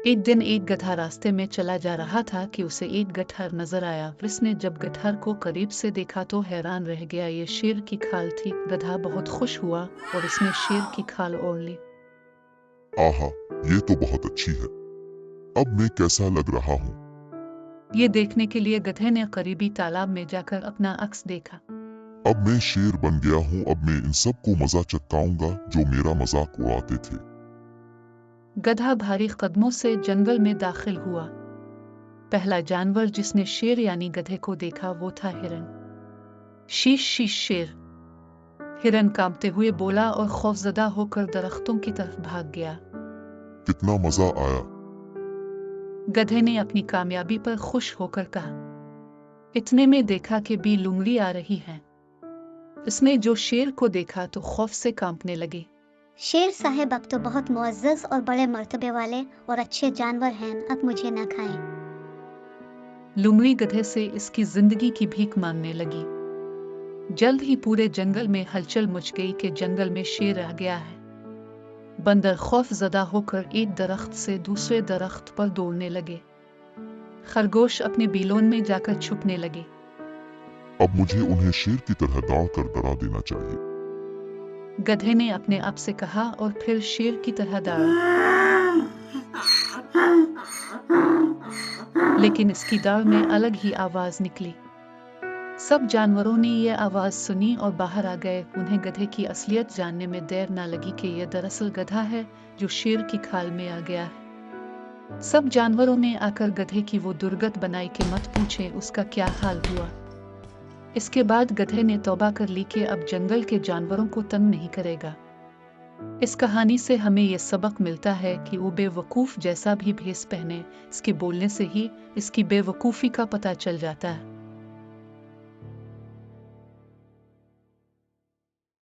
एक दिन एक गधा रास्ते में चला जा रहा था कि उसे एक गट्ठर नजर आया। उसने जब गट्ठर को करीब से देखा तो हैरान रह गया। ये शेर की खाल थी। गधा बहुत खुश हुआ और उसने शेर की खाल ओढ़ ली। आहा, ये तो बहुत अच्छी है। अब मैं कैसा लग रहा हूँ? ये देखने के लिए गधे ने करीबी तालाब में जाकर अपना अक्स देखा। अब मैं शेर बन गया हूँ। अब मैं इन सबको मजा चटकाऊंगा जो मेरा मजाक उड़ाते थे। गधा भारी कदमों से जंगल में दाखिल हुआ। पहला जानवर जिसने शेर यानी गधे को देखा वो था हिरन। शीश शीश शेर, हिरन कांपते हुए बोला और खौफजदा होकर दरख्तों की तरफ भाग गया। कितना मजा आया। गधे ने अपनी कामयाबी पर खुश होकर कहा। इतने में देखा कि बी लुंगड़ी आ रही है। उसने जो शेर को देखा तो खौफ से कांपने लगी। शेर साहब, अब तो बहुत मुअज़्ज़ज़ और बड़े मर्तबे वाले और अच्छे जानवर हैं, अब मुझे ना खाएं। लुंगड़ी गधे से इसकी जिंदगी की भीख मांगने लगी। जल्द ही पूरे जंगल में हलचल मच गई कि जंगल में शेर आ गया है। बंदर खौफजदा होकर एक दरख्त से दूसरे दरख्त पर दौड़ने लगे। खरगोश अपने बीलोन में जाकर छुपने लगे। अब मुझे उन्हें शेर की तरह दौड़कर डरा देना चाहिए। गधे ने अपने आप से कहा और फिर शेर की तरह दौड़ा। लेकिन इसकी दाढ़ में अलग ही आवाज निकली। सब जानवरों ने यह आवाज सुनी और बाहर आ गए। उन्हें गधे की असलियत जानने में देर न लगी कि यह दरअसल गधा है जो शेर की खाल में आ गया है। सब जानवरों ने आकर गधे की वो दुर्गत बनाई कि मत पूछे उसका क्या हाल हुआ। इसके बाद गधे ने तौबा कर ली कि अब जंगल के जानवरों को तंग नहीं करेगा। इस कहानी से हमें यह सबक मिलता है कि वो बेवकूफ जैसा भी भेष पहने, इसके बोलने से ही इसकी बेवकूफ़ी का पता चल जाता है।